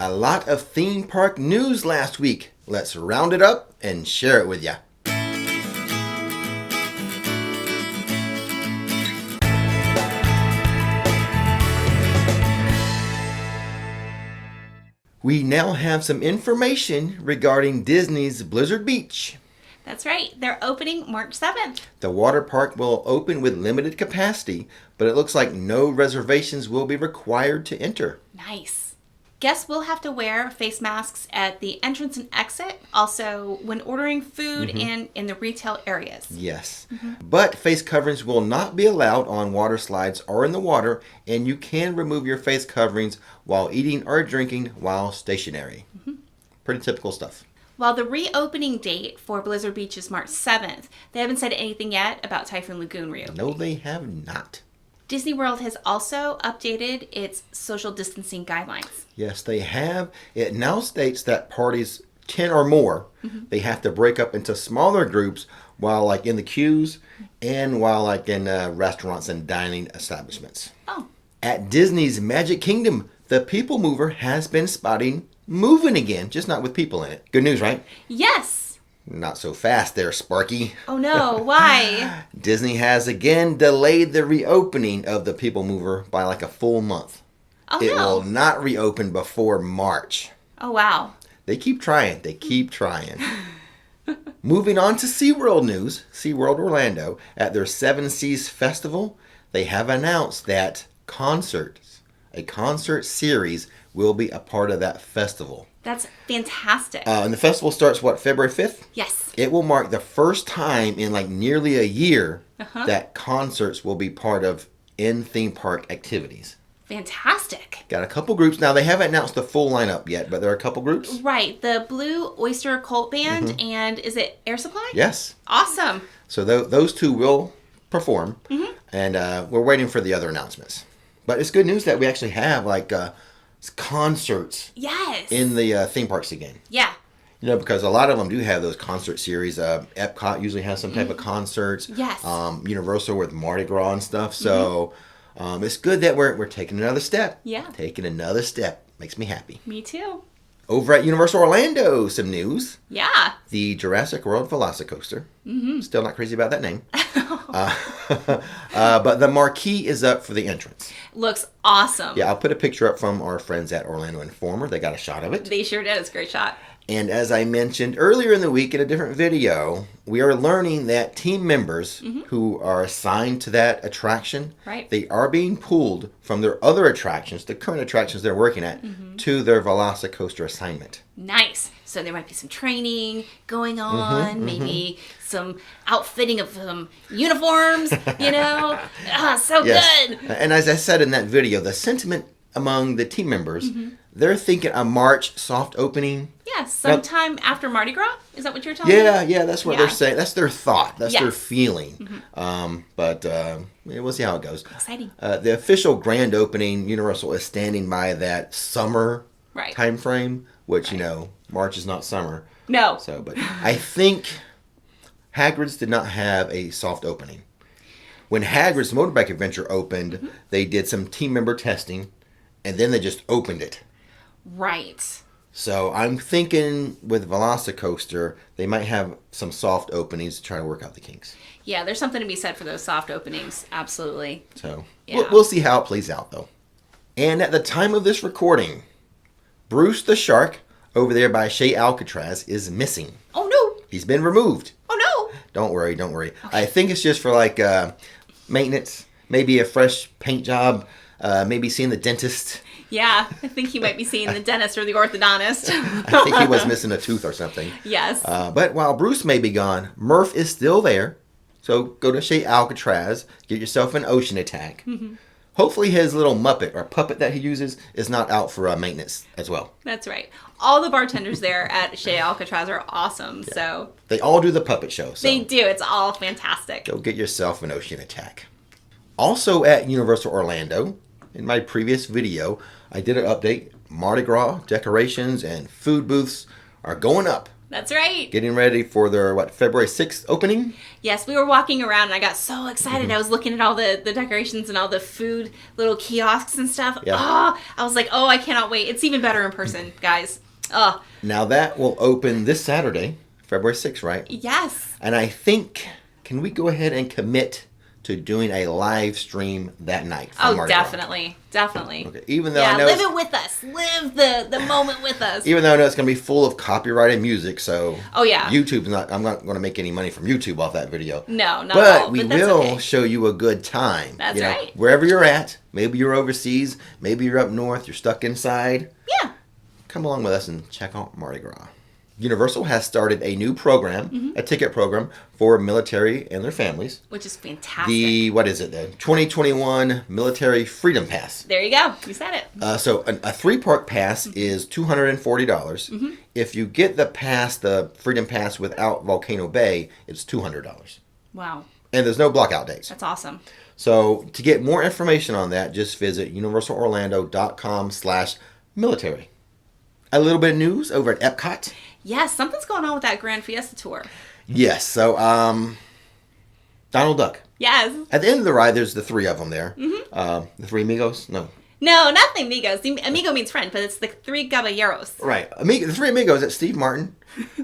A lot of theme park news last week. Let's round it up and share it with you. We now have some information regarding Disney's Blizzard Beach. That's right. They're opening March 7th. The water park will open with limited capacity, but it looks like no reservations will be required to enter. Nice. Guests will have to wear face masks at the entrance and exit, also when ordering food and in the retail areas. Yes. But face coverings will not be allowed on water slides or in the water, and you can remove your face coverings while eating or drinking while stationary. Pretty typical stuff. While the reopening date for Blizzard Beach is March 7th, they haven't said anything yet about Typhoon Lagoon reopening. No, they have not. Disney World has also updated its social distancing guidelines. Yes, they have. It now states that parties 10 or more, they have to break up into smaller groups while like in the queues and while like in restaurants and dining establishments. Oh. At Disney's Magic Kingdom, the People Mover has been spotting moving again, just not with people in it. Good news, right? Yes. Not so fast there, Sparky. Oh no, why? Disney has again delayed the reopening of the People Mover by like a full month. Oh It no. will not reopen before March. Oh wow. They keep trying. They keep trying. Moving on to SeaWorld news. SeaWorld Orlando, at their Seven Seas Festival, they have announced that a concert series will be a part of that festival. That's fantastic. And the festival starts, February 5th? Yes. It will mark the first time in like nearly a year that concerts will be part of in-theme park activities. Fantastic. Got a couple groups. Now, they haven't announced the full lineup yet, but there are a couple groups. Right. The Blue Oyster Cult Band and is it Air Supply? Yes. Awesome. So those two will perform, and we're waiting for the other announcements. But it's good news that we actually have like concerts Yes. in the theme parks again. Yeah. You know, because a lot of them do have those concert series. Epcot usually has some type of concerts. Yes. Universal with Mardi Gras and stuff. So it's good that we're taking another step. Yeah. Taking another step. Makes me happy. Me too. Over at Universal Orlando, some news. Yeah. The Jurassic World Velocicoaster. Still not crazy about that name. But the marquee is up for the entrance. Looks awesome. Yeah, I'll put a picture up from our friends at Orlando Informer. They got a shot of it. They sure did. It's a great shot. And as I mentioned earlier in the week in a different video, we are learning that team members who are assigned to that attraction, they are being pulled from their other attractions, the current attractions they're working at, to their Velocicoaster assignment. Nice. So there might be some training going on, maybe some outfitting of some uniforms, you know. So good. And as I said in that video, the sentiment among the team members, they're thinking a March soft opening. Yeah, sometime after Mardi Gras? Is that what you're telling me? Yeah, that's what they're saying. That's their thought. That's their feeling. But we'll see how it goes. Exciting. The official grand opening, Universal is standing by that summer time frame, which, you know, March is not summer. No. So, but I think Hagrid's did not have a soft opening. When Hagrid's Motorbike Adventure opened, they did some team member testing, and then they just opened it. Right. So I'm thinking with Velocicoaster, they might have some soft openings to try to work out the kinks. Yeah, there's something to be said for those soft openings. Absolutely. So we'll see how it plays out, though. And at the time of this recording, Bruce the shark over there by Shea Alcatraz is missing. Oh, no. He's been removed. Oh, no. Don't worry. Okay. I think it's just for like maintenance, maybe a fresh paint job, maybe seeing the dentist. Yeah, I think he might be seeing the dentist or the orthodontist. I think he was missing a tooth or something. Yes. But while Bruce may be gone, Murph is still there. So go to Shea Alcatraz, get yourself an ocean attack. Hopefully his little Muppet or puppet that he uses is not out for maintenance as well. That's right. All the bartenders there at Shea Alcatraz are awesome. Yeah. So they all do the puppet show. So they do. It's all fantastic. Go get yourself an ocean attack. Also at Universal Orlando, in my previous video, I did an update. Mardi Gras decorations and food booths are going up That's right. Getting ready for their, February 6th opening? Yes, we were walking around and I got so excited. I was looking at all the decorations and all the food, little kiosks and stuff. Yeah. Oh, I was like, oh, I cannot wait. It's even better in person, guys. Oh. Now that will open this Saturday, February 6th, right? Yes. And I think, can we go ahead and commit to doing a live stream that night? Oh, definitely. Definitely. Okay. Even though yeah, I know live it with us. Live the moment with us. Even though I know it's going to be full of copyrighted music, so oh yeah, I'm not going to make any money from YouTube off that video. No, not but at all. We will show you a good time. That's right. Wherever you're at, maybe you're overseas, maybe you're up north, you're stuck inside. Yeah. Come along with us and check out Mardi Gras. Universal has started a new program, a ticket program for military and their families. Which is fantastic. The 2021 Military Freedom Pass. There you go. You said it. So a 3-park pass is $240. If you get the Freedom Pass without Volcano Bay, it's $200. Wow. And there's no blockout dates. That's awesome. So to get more information on that, just visit universalorlando.com/military. A little bit of news over at Epcot. Yes, something's going on with that Grand Fiesta Tour. Yes, so Donald Duck. Yes. At the end of the ride, there's the 3 of them there. The 3 amigos? No, not the amigos. The amigo means friend, but it's the 3 caballeros. Right. The 3 amigos, that's Steve Martin,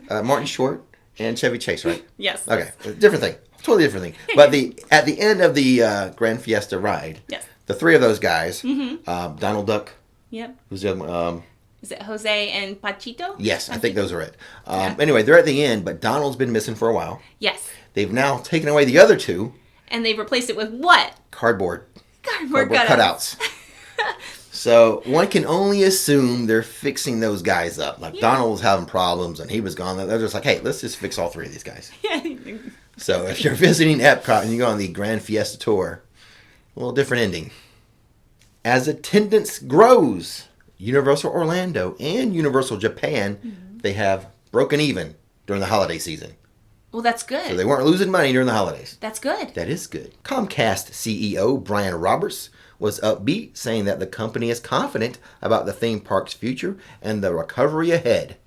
Martin Short, and Chevy Chase, right? Yes. Okay, different thing. Totally different thing. But at the end of the Grand Fiesta ride, yes, the 3 of those guys, Donald Duck. Yep. Who's the other one? Is it Jose and Pachito? Yes, I think those are it. Anyway, they're at the end, but Donald's been missing for a while. Yes. They've now taken away the other 2. And they've replaced it with what? Cardboard Cutouts. So one can only assume they're fixing those guys up. Like Donald was having problems and he was gone. They're just like, hey, let's just fix all 3 of these guys. So if you're visiting Epcot and you go on the Grand Fiesta Tour, a little different ending. As attendance grows, Universal Orlando and Universal Japan, they have broken even during the holiday season. Well, that's good. So they weren't losing money during the holidays. That's good. That is good. Comcast CEO Brian Roberts was upbeat, saying that the company is confident about the theme park's future and the recovery ahead.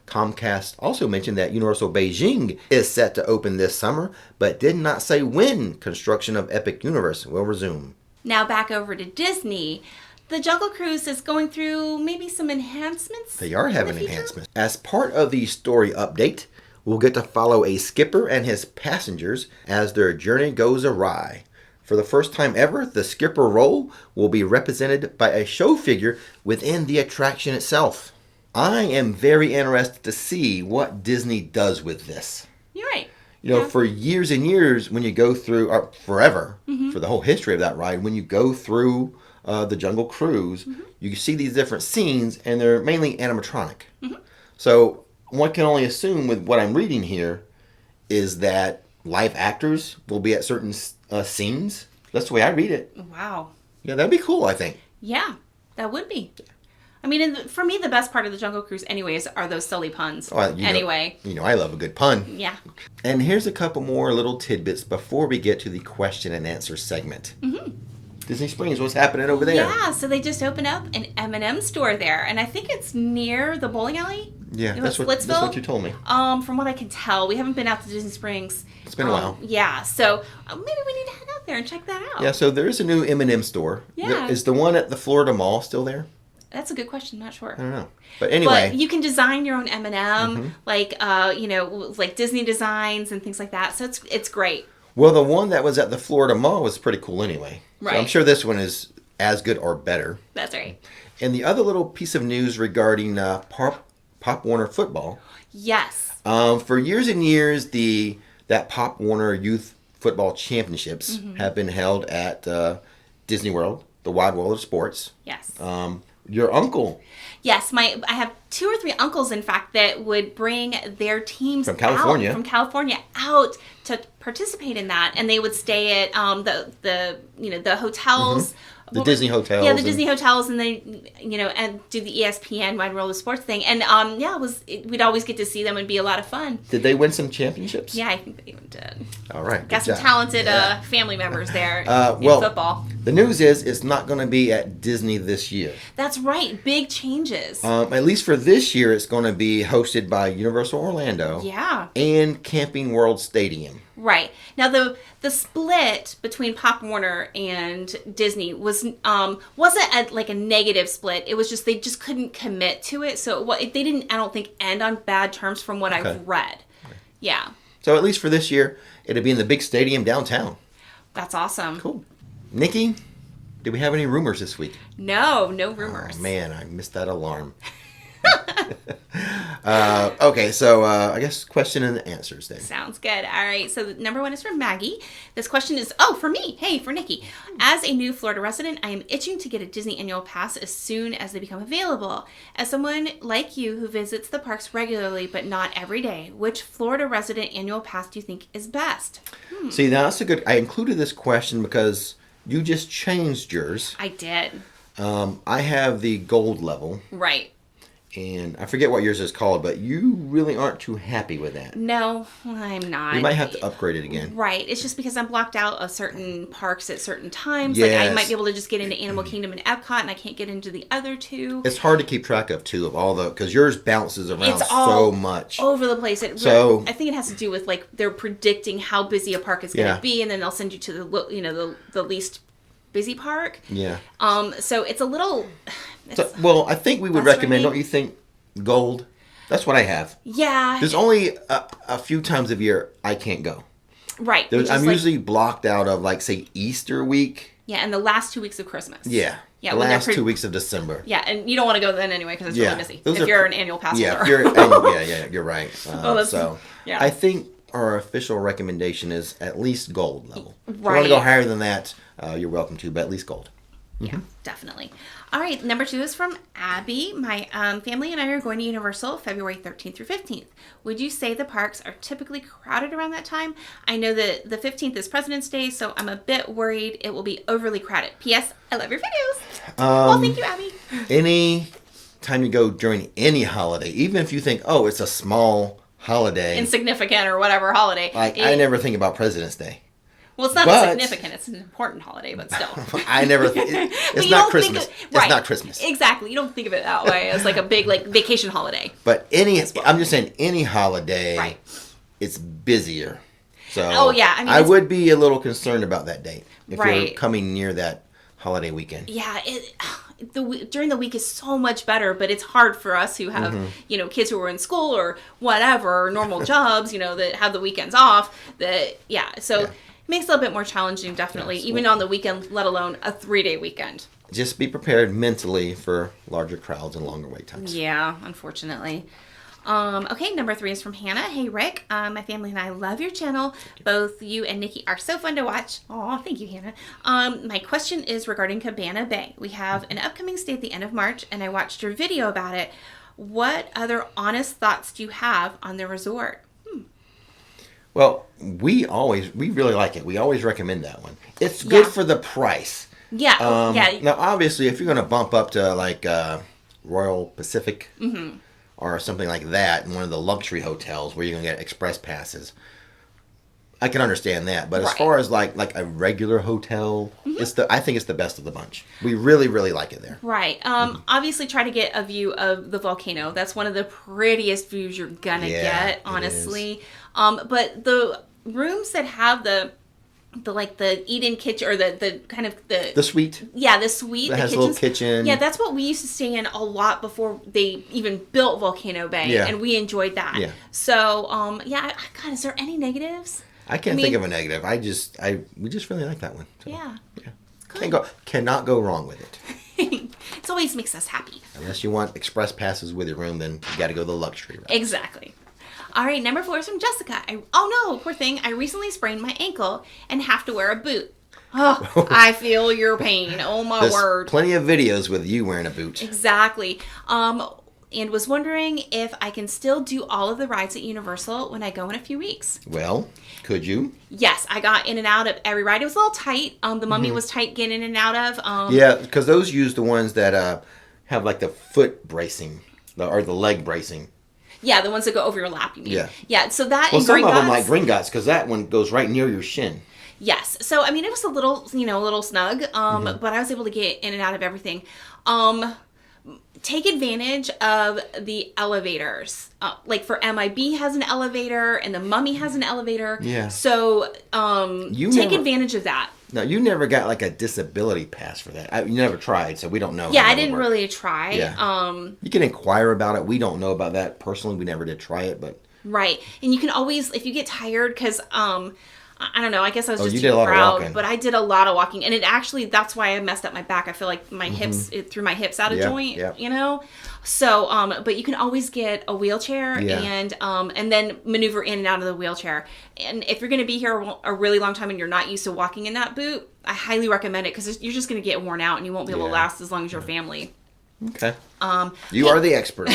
Comcast also mentioned that Universal Beijing is set to open this summer, but did not say when construction of Epic Universe will resume. Now back over to Disney. The Jungle Cruise is going through maybe some enhancements. They are having enhancements. As part of the story update, we'll get to follow a skipper and his passengers as their journey goes awry. For the first time ever, the skipper role will be represented by a show figure within the attraction itself. I am very interested to see what Disney does with this. You're right. For years and years, when you go through, or forever, for the whole history of that ride, when you go through the Jungle Cruise, you see these different scenes, and they're mainly animatronic. So one can only assume with what I'm reading here is that live actors will be at certain scenes. That's the way I read it. Wow. Yeah, that'd be cool, I think. Yeah, that would be. I mean, for me, the best part of the Jungle Cruise anyways are those silly puns. Anyway. I love a good pun. Yeah. And here's a couple more little tidbits before we get to the question and answer segment. Disney Springs, what's happening over there? Yeah, so they just opened up an M&M store there, and I think it's near the bowling alley. Yeah, that's what you told me. From what I can tell, we haven't been out to Disney Springs. It's been a while. Yeah, so maybe we need to head out there and check that out. Yeah, so there is a new M&M store. Yeah. Is the one at the Florida Mall still there? That's a good question. Not sure. I don't know. But anyway. But you can design your own M&M, like Disney designs and things like that. So it's great. Well, the one that was at the Florida Mall was pretty cool anyway. Right. So I'm sure this one is as good or better. That's right. And the other little piece of news regarding Pop Warner football. Yes. For years and years, that Pop Warner Youth Football Championships have been held at Disney World, the Wide World of Sports. Yes. Your uncle. Yes, I have 2 or 3 uncles, in fact, that would bring their teams from California out to participate in that, and they would stay at the hotels. The Disney hotels. Yeah, the Disney hotels, and they, and do the ESPN Wide World of Sports thing. And, we'd always get to see them and be a lot of fun. Did they win some championships? Yeah, I think they even did. All right. Got some talented family members there in football. The news is it's not going to be at Disney this year. That's right. Big changes. At least for this year, it's going to be hosted by Universal Orlando. Yeah. And Camping World Stadium. Right. Now, the split between Pop Warner and Disney wasn't a negative split. It was just they just couldn't commit to it. So they didn't, I don't think, end on bad terms from what I've read. Okay. Yeah. So at least for this year, it'll be in the big stadium downtown. That's awesome. Cool. Nikki, did we have any rumors this week? No rumors. Oh, man, I missed that alarm. Okay, so I guess question and answers then. Sounds good. All right, so number 1 is from Maggie. This question is, for me. Hey, for Nikki. As a new Florida resident, I am itching to get a Disney annual pass as soon as they become available. As someone like you who visits the parks regularly but not every day, which Florida resident annual pass do you think is best? See, now that's a good... I included this question because you just changed yours. I did. I have the gold level. Right. And I forget what yours is called, but you really aren't too happy with that. No, I'm not. You might have to upgrade it again. Right. It's just because I'm blocked out of certain parks at certain times. Yes. Like I might be able to just get into Animal Kingdom and Epcot, and I can't get into the other two. It's hard to keep track of, too, of all the... Because yours bounces around so much. Over the place. I think it has to do with, like, they're predicting how busy a park is going to be, and then they'll send you to the least busy park. Yeah. So it's a little... I think we would recommend, don't you think, gold? That's what I have. Yeah. There's only a few times of year I can't go. Right. I'm usually blocked out of, like, say, Easter week. Yeah, and the last 2 weeks of Christmas. Yeah. Yeah, the last 2 weeks of December. Yeah, and you don't want to go then anyway because it's really busy. If you're an annual pass holder. You're right. Yeah. I think our official recommendation is at least gold level. Right. If you want to go higher than that, you're welcome to, but at least gold. Yeah, definitely. All right, number 2 is from Abby. My family and I are going to Universal February 13th through 15th. Would you say the parks are typically crowded around that time? I know that the 15th is President's Day, so I'm a bit worried it will be overly crowded. P.S. I love your videos. Well, thank you, Abby. Any time you go during any holiday, even if you think, it's a small holiday. Insignificant or whatever holiday. I never think about President's Day. Well, it's not significant. It's an important holiday, but still. I never... It's not Christmas. It's not Christmas. Exactly. You don't think of it that way as like a big vacation holiday. But I'm just saying any holiday, it's busier. So I would be a little concerned about that date if you're coming near that holiday weekend. Yeah, during the week is so much better, but it's hard for us who have, kids who are in school or whatever, normal jobs, that have the weekends off. Makes it a little bit more challenging, definitely, even on the weekend, let alone a 3-day weekend. Just be prepared mentally for larger crowds and longer wait times. Yeah, unfortunately. Okay, number 3 is from Hannah. Hey, Rick. My family and I love your channel. Both you and Nikki are so fun to watch. Aw, thank you, Hannah. My question is regarding Cabana Bay. We have an upcoming stay at the end of March, and I watched your video about it. What other honest thoughts do you have on the resort? Well, we really like it. We always recommend that one. It's good for the price. Yeah. Now, obviously, if you're going to bump up to like Royal Pacific or something like that in one of the luxury hotels where you're going to get express passes, I can understand that. But as far as like a regular hotel, I think it's the best of the bunch. We really, really like it there. Right. Obviously, try to get a view of the volcano. That's one of the prettiest views you're gonna get, honestly. But the rooms that have the eat-in kitchen or the kind of the suite. Yeah, the suite. That has a little kitchen. Yeah, that's what we used to stay in a lot before they even built Volcano Bay, and we enjoyed that. Yeah. So, God, is there any negatives? I can't think of a negative. We just really like that one. So, yeah. Cannot go wrong with it. It always makes us happy. Unless you want express passes with your room, then you got to go the luxury route. Exactly. All right, number 4 is from Jessica. Oh no, poor thing. I recently sprained my ankle and have to wear a boot. Oh, I feel your pain. Oh my word. Plenty of videos with you wearing a boot. Exactly. And was wondering if I can still do all of the rides at Universal when I go in a few weeks. Well, could you? Yes, I got in and out of every ride. It was a little tight. The Mummy was tight getting in and out of. Yeah, because those use the ones that have like the foot bracing or the leg bracing. Yeah, the ones that go over your lap, you mean. Yeah, so that some of them like Gringotts, because that one goes right near your shin. Yes. So, I mean, it was a little snug, but I was able to get in and out of everything. Take advantage of the elevators. Like for MIB has an elevator and the Mummy has an elevator. Yeah. So take advantage of that. No, you never got like a disability pass for that. You never tried, so we don't know. Yeah, I didn't really try. Yeah. You can inquire about it. We don't know about that personally. We never did try it, but right. And you can always, if you get tired, because I don't know. I guess I was just too proud, but I did a lot of walking, and it actually, that's why I messed up my back. I feel like my hips, it threw my hips out of joint, you know? So, but you can always get a wheelchair and then maneuver in and out of the wheelchair. And if you're going to be here a really long time and you're not used to walking in that boot, I highly recommend it because you're just going to get worn out and you won't be able to last as long as your family. Okay. You are the expert.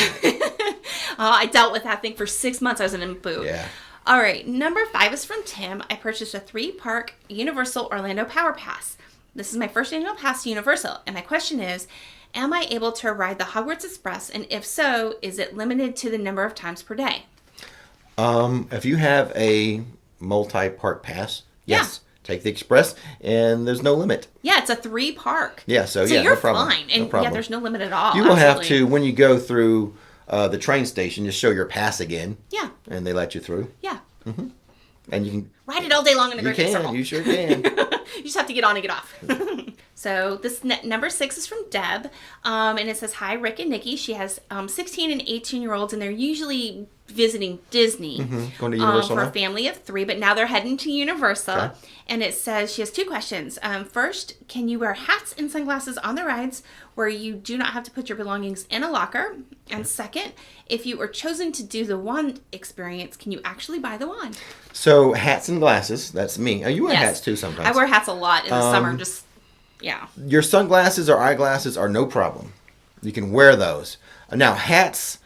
I dealt with that thing for 6 months. I was in a boot. Yeah. All right, number 5 is from Tim. I purchased a 3-park Universal Orlando Power Pass. This is my first annual pass to Universal, and my question is, am I able to ride the Hogwarts Express, and if so, is it limited to the number of times per day? If you have a multi-park pass, yes. Take the Express, and there's no limit. Yeah, it's a 3-park. Yeah, so you're no problem. fine. And no problem. Yeah, there's no limit at all. You will have to, when you go through the train station, just show your pass again. Yeah. And they let you through. Yeah. Mm-hmm. And you can ride it all day long in a great big circle. You sure can. You just have to get on and get off. So this number 6 is from Deb, and it says, "Hi, Rick and Nikki." She has 16 and 18-year-olds, and they're usually visiting Disney going to Universal for now? a family of 3, but now they're heading to Universal. Okay. And it says she has 2 questions. First, can you wear hats and sunglasses on the rides where you do not have to put your belongings in a locker? And second, if you are chosen to do the wand experience, can you actually buy the wand? So hats and glasses, that's me. You wear hats too sometimes. I wear hats a lot in the summer, Your sunglasses or eyeglasses are no problem. You can wear those. Now hats,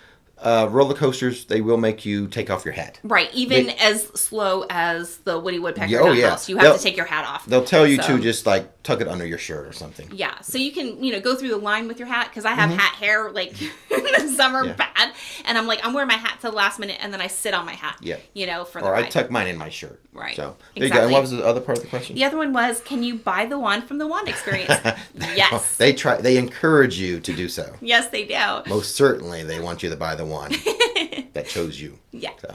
roller coasters, they will make you take off your hat. Right, even as slow as the Woody Woodpecker house, you have to take your hat off. They'll tell you to just like tuck it under your shirt or something. Yeah, so you can go through the line with your hat, because I have hat hair like in the summer bad, and I'm wearing my hat to the last minute, and then I sit on my hat. Yeah. For the ride. I tuck mine in my shirt. Right. So there you go. And what was the other part of the question? The other one was, can you buy the wand from the wand experience? Yes. They encourage you to do so. Yes, they do. Most certainly, they want you to buy the wand that chose you. Yeah. So.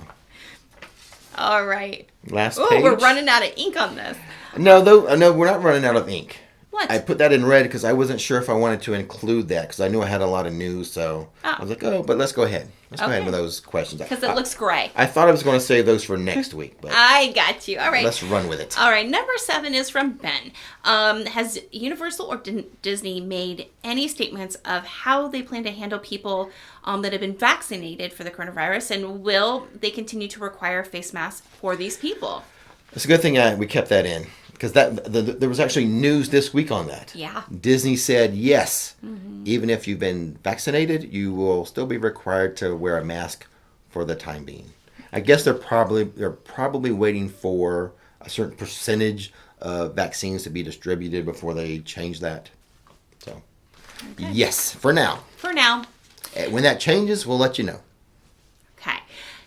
All right. Last page. Oh, we're running out of ink on this. No, we're not running out of ink. What? I put that in red because I wasn't sure if I wanted to include that because I knew I had a lot of news. So I was like, but let's go ahead. Let's go ahead with those questions. Because it looks gray. I thought I was going to save those for next week. But I got you. All right. Let's run with it. All right. Number 7 is from Ben. Has Universal or Disney made any statements of how they plan to handle people that have been vaccinated for the coronavirus? And will they continue to require face masks for these people? It's a good thing we kept that in. Because there was actually news this week on that. Yeah. Disney said yes, even if you've been vaccinated, you will still be required to wear a mask for the time being. I guess they're probably waiting for a certain percentage of vaccines to be distributed before they change that. So, yes, for now. For now. When that changes, we'll let you know. Okay.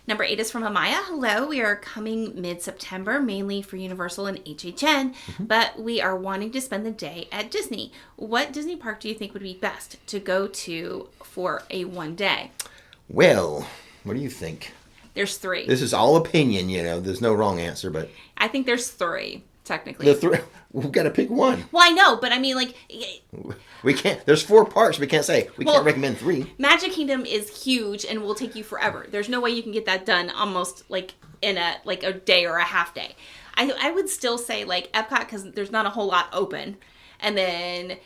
Number 8 is from Amaya. Hello, we are coming mid-September, mainly for Universal and HHN, but we are wanting to spend the day at Disney. What Disney park do you think would be best to go to for a one day? Well, what do you think? There's 3. This is all opinion, there's no wrong answer, but... I think there's 3, technically. The 3? We've got to pick one. Well, I know, but I mean, we can't. There's 4 parks. We can't say can't recommend 3. Magic Kingdom is huge and will take you forever. There's no way you can get that done almost in a day or a half day. I would still say Epcot, because there's not a whole lot open, and then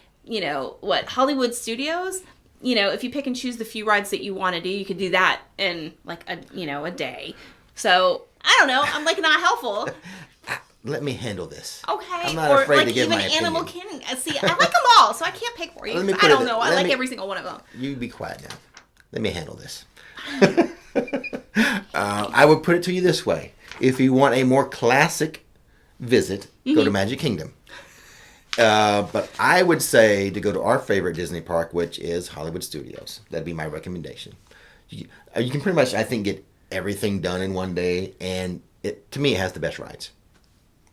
Hollywood Studios. If you pick and choose the few rides that you want to do, you could do that in a day. So I don't know. I'm not helpful. Let me handle this. Okay. I'm not afraid to give even my opinion. Animal Kingdom. See, I like them all, so I can't pick for you. I don't know. I like every single one of them. You be quiet now. Let me handle this. I would put it to you this way. If you want a more classic visit, go to Magic Kingdom. But I would say to go to our favorite Disney park, which is Hollywood Studios. That'd be my recommendation. You can pretty much, I think, get everything done in one day, and to me, it has the best rides.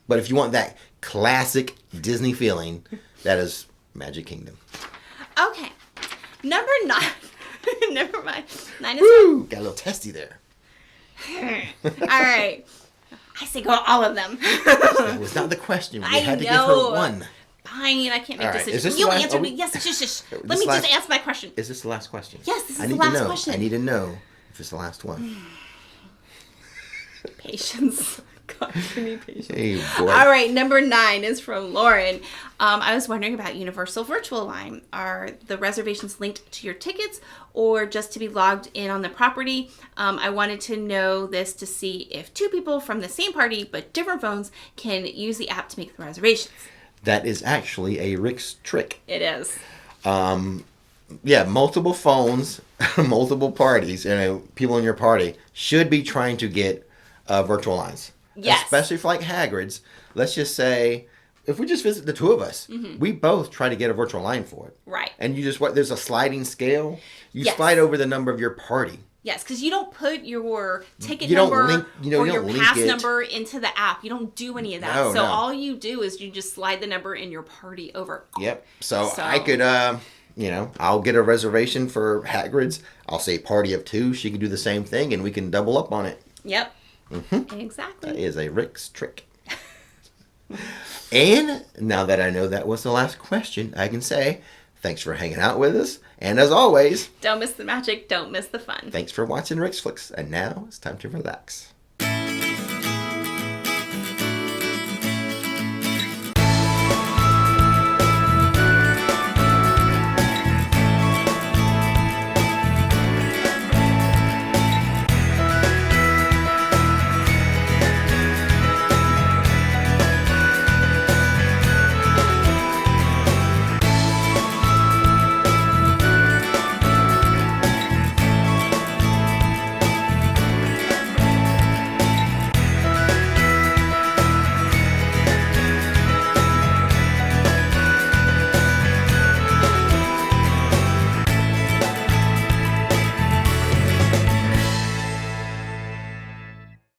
But if you want that classic Disney feeling that is Magic Kingdom. Okay. Number 9. Never mind. 9 is Woo! Got a little testy there. All right. I say go to all of them. That was not the question. We had to give her one. Fine, I can't make All right. decisions. You answer me. Yes, shush. Let me just ask my question. Is this the last question? Yes, this is the last question. I need to know if it's the last one. Patience. God, give me patience. Hey, boy. All right, number 9 is from Lauren. I was wondering about Universal Virtual Line. Are the reservations linked to your tickets or just to be logged in on the property? I wanted to know this to see if 2 people from the same party but different phones can use the app to make the reservations. That is actually a Rix trick. It is. Yeah, multiple phones, multiple parties, people in your party should be trying to get virtual lines. Yes. Especially for like Hagrid's. Let's just say, if we just visit the 2 of us, we both try to get a virtual line for it. Right. And you just, there's a sliding scale. You Yes. slide over the number of your party. Yes, because you don't put your ticket You don't number link- you know, or you your don't link pass it. number into the app. You don't do any of that. No, so no. all you do is you just slide the number in your party over. Yep. So I could, I'll get a reservation for Hagrid's. I'll say party of 2. She can do the same thing, and we can double up on it. Yep. Mm-hmm. Exactly. That is a Rix trick. And now that I know that was the last question, I can say thanks for hanging out with us. And as always, Don't miss the magic. Don't miss the fun. thanks for watching Rix Flix. And now it's time to relax.